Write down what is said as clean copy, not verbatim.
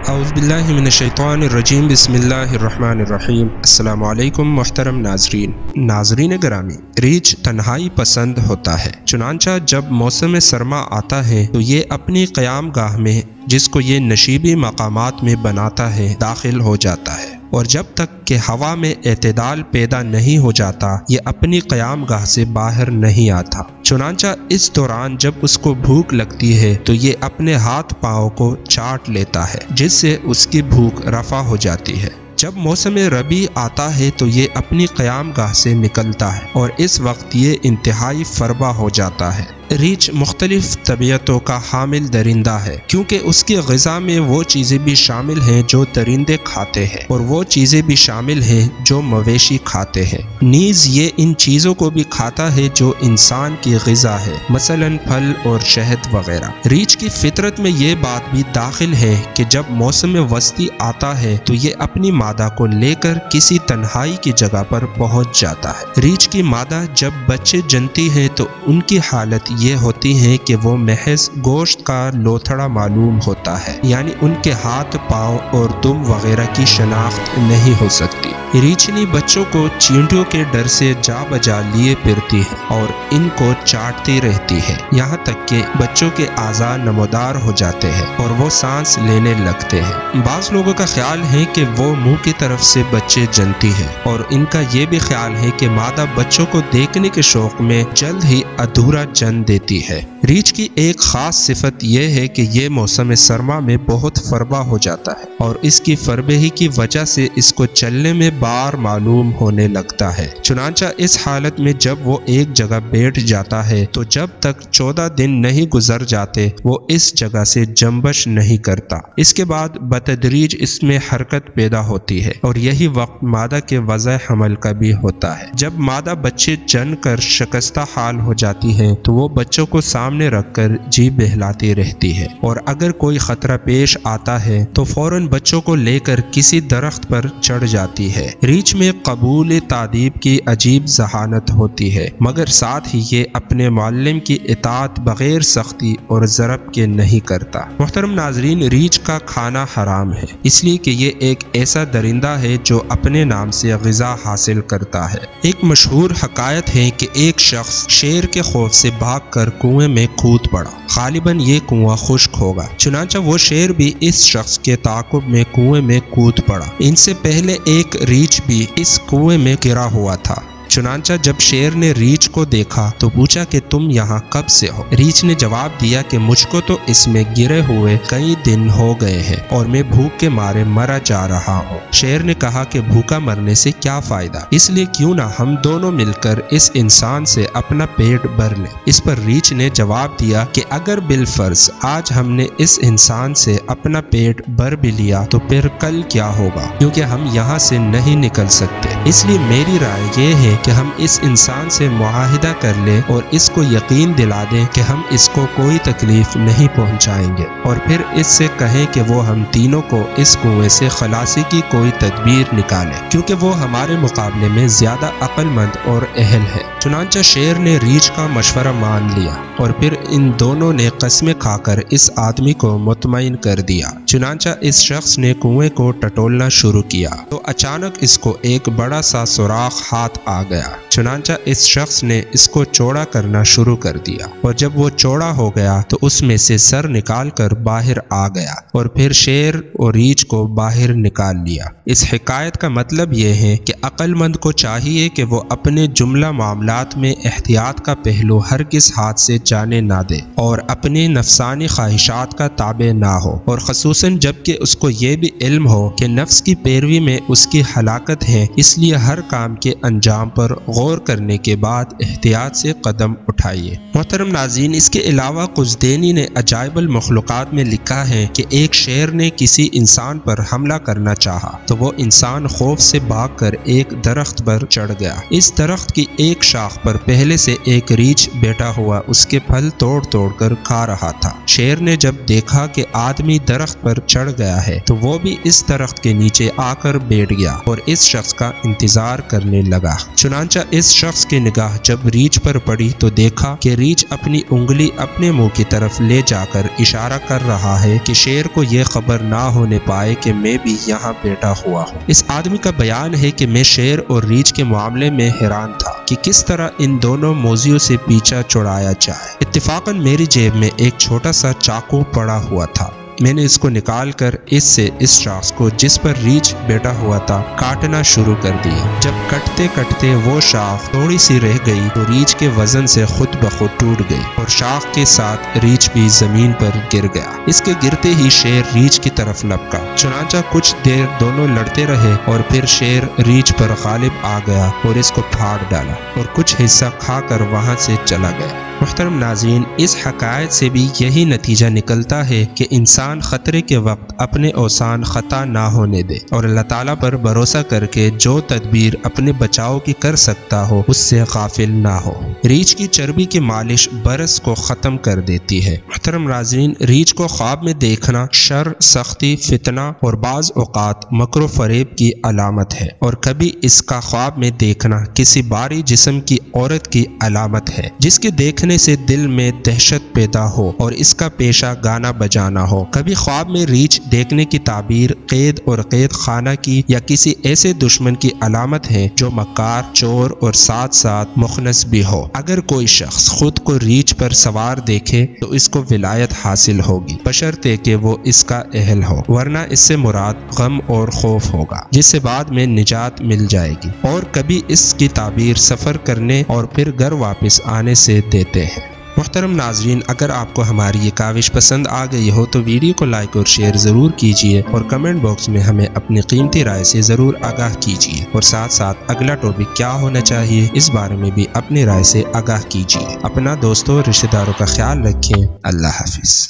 اعوذ باللہ من الشیطان الرجیم بسم اللہ الرحمن الرحیم۔ السلام علیکم محترم ناظرین گرامی، ریچھ تنہائی پسند ہوتا ہے، چنانچہ جب موسم سرما آتا ہے تو یہ اپنی قیام گاہ میں، جس کو یہ نشیبی مقامات میں بناتا ہے، داخل ہو جاتا ہے، اور جب تک کہ ہوا میں اعتدال پیدا نہیں ہو جاتا یہ اپنی قیام گاہ سے باہر نہیں آتا۔ چنانچہ اس دوران جب اس کو بھوک لگتی ہے تو یہ اپنے ہاتھ پاؤں کو چاٹ لیتا ہے، جس سے اس کی بھوک رفع ہو جاتی ہے۔ جب موسم ربیع آتا ہے تو یہ اپنی قیام گاہ سے نکلتا ہے اور اس وقت یہ انتہائی فربہ ہو جاتا ہے۔ ریچھ مختلف طبیعتوں کا حامل درندہ ہے، کیونکہ اس کی غذا میں وہ چیزیں بھی شامل ہیں جو درندے کھاتے ہیں اور وہ چیزیں بھی شامل ہیں جو مویشی کھاتے ہیں، نیز یہ ان چیزوں کو بھی کھاتا ہے جو انسان کی غذا ہے، مثلا پھل اور شہد وغیرہ۔ ریچھ کی فطرت میں یہ بات بھی داخل ہے کہ جب موسم وسطی آتا ہے تو یہ اپنی مادہ کو لے کر کسی تنہائی کی جگہ پر پہنچ جاتا ہے۔ ریچھ کی مادہ جب بچے جنتی ہے تو ان کی حالت یہ ہوتی ہے کہ وہ محض گوشت کا لوتھڑا معلوم ہوتا ہے، یعنی ان کے ہاتھ پاؤں اور دم وغیرہ کی شناخت نہیں ہو سکتی۔ ریچھنی بچوں کو چینٹیوں کے ڈر سے جا بجا لیے پھرتی ہے اور ان کو چاٹتی رہتی ہے، یہاں تک کہ بچوں کے اعضاء نمودار ہو جاتے ہیں اور وہ سانس لینے لگتے ہیں۔ بعض لوگوں کا خیال ہے کہ وہ منہ کی طرف سے بچے جنتی ہے، اور ان کا یہ بھی خیال ہے کہ مادہ بچوں کو دیکھنے کے شوق میں جلد ہی ادھورا جن دیتی ہے۔ ریچھ کی ایک خاص صفت یہ ہے کہ یہ موسم سرما میں بہت فربہ ہو جاتا ہے، اور اس کی فربہی کی وجہ سے اس کو چلنے میں بار معلوم ہونے لگتا ہے۔ چنانچہ اس حالت میں جب وہ ایک جگہ بیٹھ جاتا ہے تو جب تک 14 دن نہیں گزر جاتے وہ اس جگہ سے جنبش نہیں کرتا۔ اس کے بعد بتدریج اس میں حرکت پیدا ہوتی ہے، اور یہی وقت مادہ کے وضع حمل کا بھی ہوتا ہے۔ جب مادہ بچے جن کر شکستہ حال ہو جاتی ہے تو وہ بچوں کو سامنے رکھ کر جی بہلاتی رہتی ہے، اور اگر کوئی خطرہ پیش آتا ہے تو فوراً بچوں کو لے کر کسی درخت پر چڑھ جاتی ہے۔ ریچھ میں قبول تعدیب کی عجیب ذہانت ہوتی ہے، مگر ساتھ ہی یہ اپنے معلم کی اطاعت بغیر سختی اور ضرب کے نہیں کرتا۔ محترم ناظرین، ریچھ کا کھانا حرام ہے، اس لیے کہ یہ ایک ایسا درندہ ہے جو اپنے نام سے غذا حاصل کرتا ہے۔ ایک مشہور حکایت ہے کہ ایک شخص شیر کے خوف سے بھاگ کر کنویں میں کود پڑا، غالباً یہ کنواں خشک ہوگا، چنانچہ وہ شیر بھی اس شخص کے تعاقب میں کنویں میں کود پڑا۔ ان سے پہلے ایک ریچھ بھی اس کنویں میں گرا ہوا تھا، چنانچہ جب شیر نے ریچھ کو دیکھا تو پوچھا کہ تم یہاں کب سے ہو؟ ریچھ نے جواب دیا کہ مجھ کو تو اس میں گرے ہوئے کئی دن ہو گئے ہیں اور میں بھوک کے مارے مرا جا رہا ہوں۔ شیر نے کہا کہ بھوکا مرنے سے کیا فائدہ، اس لیے کیوں نہ ہم دونوں مل کر اس انسان سے اپنا پیٹ بھر لیں۔ اس پر ریچھ نے جواب دیا کہ اگر بالفرض آج ہم نے اس انسان سے اپنا پیٹ بھر بھی لیا تو پھر کل کیا ہوگا، کیونکہ ہم یہاں سے نہیں نکل سکتے۔ اس لیے میری رائے یہ ہے کہ ہم اس انسان سے معاہدہ کر لیں اور اس کو یقین دلا دیں کہ ہم اس کو کوئی تکلیف نہیں پہنچائیں گے، اور پھر اس سے کہیں کہ وہ ہم تینوں کو اس کنویں سے خلاصی کی کوئی تدبیر نکالے، کیونکہ وہ ہمارے مقابلے میں زیادہ عقل مند اور اہل ہے۔ چنانچہ شیر نے ریچھ کا مشورہ مان لیا اور پھر ان دونوں نے قسمیں کھا کر اس آدمی کو مطمئن کر دیا۔ چنانچہ اس شخص نے کنویں کو ٹٹولنا شروع کیا تو اچانک اس کو ایک بڑا سا سوراخ ہاتھ آ گیا۔ چنانچہ اس شخص نے اس کو چوڑا کرنا شروع کر دیا، اور جب وہ چوڑا ہو گیا تو اس میں سے سر نکال کر باہر آ گیا، اور پھر شیر اور ریچھ کو باہر نکال لیا۔ اس حکایت کا مطلب یہ ہے کہ عقل مند کو چاہیے کہ وہ اپنے جملہ معاملات میں احتیاط کا پہلو ہرگز ہاتھ سے جانے نہ دے اور اپنی نفسانی خواہشات کا تابع نہ ہو، اور خصوصاً جب کہ اس کو یہ بھی علم ہو کہ نفس کی پیروی میں اس کی ہلاکت ہے، اس لیے ہر کام کے انجام پر غور کرنے کے بعد احتیاط سے قدم اٹھائیے۔ محترم ناظرین، اس کے علاوہ قزدینی نے عجائب المخلوقات میں لکھا ہے کہ ایک شیر نے کسی انسان پر حملہ کرنا چاہا تو وہ انسان خوف سے بھاگ کر ایک درخت پر چڑھ گیا۔ اس درخت کی ایک شاخ پر پہلے سے ایک ریچھ بیٹھا ہوا اس کے پھل توڑ توڑ کر کھا رہا تھا۔ شیر نے جب دیکھا کہ آدمی درخت پر چڑھ گیا ہے تو وہ بھی اس درخت کے نیچے آ کر بیٹھ گیا اور اس شخص کا انتظار کرنے لگا۔ چنانچہ اس شخص کی نگاہ جب ریچھ پر پڑی تو دیکھا کہ ریچھ اپنی انگلی اپنے منہ کی طرف لے جا کر اشارہ کر رہا ہے کہ شیر کو یہ خبر نہ ہونے پائے کہ میں بھی یہاں بیٹھا ہوا ہوں۔ اس آدمی کا بیان ہے کہ میں شیر اور ریچھ کے معاملے میں حیران تھا کہ کس طرح ان دونوں موذیوں سے پیچھا چھڑایا جائے۔ اتفاقاً میری جیب میں ایک چھوٹا سا چاقو پڑا ہوا تھا۔ میں نے اس کو نکال کر اس سے اس شخص کو جس پر ریچھ بیٹھا ہوا تھا کاٹنا شروع کر دیا۔ جب کٹتے کٹتے وہ شاخ تھوڑی سی رہ گئی تو ریچھ کے وزن سے خود بخود ٹوٹ گئی اور شاخ کے ساتھ ریچھ بھی زمین پر گر گیا۔ اس کے گرتے ہی شیر ریچھ کی طرف لپکا۔ چنانچہ کچھ دیر دونوں لڑتے رہے اور پھر شیر ریچھ پر غالب آ گیا اور اس کو پھاڑ ڈالا اور کچھ حصہ کھا کر وہاں سے چلا گیا۔ محترم ناظرین، اس حکایت سے بھی یہی نتیجہ نکلتا ہے کہ انسان خطرے کے وقت اپنے اوسان خطا نہ ہونے دے اور اللہ تعالیٰ پر بھروسہ کر کے جو تدبیر اپنے بچاؤ کی کر سکتا ہو اس سے غافل نہ ہو۔ ریچھ کی چربی کی مالش برس کو ختم کر دیتی ہے۔ محترم ناظرین، ریچھ کو خواب میں دیکھنا شر، سختی، فتنہ اور بعض اوقات مکر و فریب کی علامت ہے، اور کبھی اس کا خواب میں دیکھنا کسی باری جسم کی عورت کی علامت ہے جس کے دیکھنے سے دل میں دہشت پیدا ہو اور اس کا پیشہ گانا بجانا ہو۔ کبھی خواب میں ریچھ دیکھنے کی تعبیر قید اور قید خانہ کی یا کسی ایسے دشمن کی علامت ہے جو مکار، چور اور ساتھ ساتھ مخنث بھی ہو۔ اگر کوئی شخص خود کو ریچھ پر سوار دیکھے تو اس کو ولایت حاصل ہوگی بشرطے کہ وہ اس کا اہل ہو، ورنہ اس سے مراد غم اور خوف ہوگا جس سے بعد میں نجات مل جائے گی۔ اور کبھی اس کی تعبیر سفر کرنے اور پھر گھر واپس آنے سے دیتے ہیں۔ محترم ناظرین، اگر آپ کو ہماری یہ کاوش پسند آ گئی ہو تو ویڈیو کو لائک اور شیئر ضرور کیجئے اور کمنٹ باکس میں ہمیں اپنی قیمتی رائے سے ضرور آگاہ کیجئے، اور ساتھ ساتھ اگلا ٹاپک کیا ہونا چاہیے اس بارے میں بھی اپنی رائے سے آگاہ کیجئے۔ اپنا دوستوں اور رشتہ داروں کا خیال رکھیں۔ اللہ حافظ۔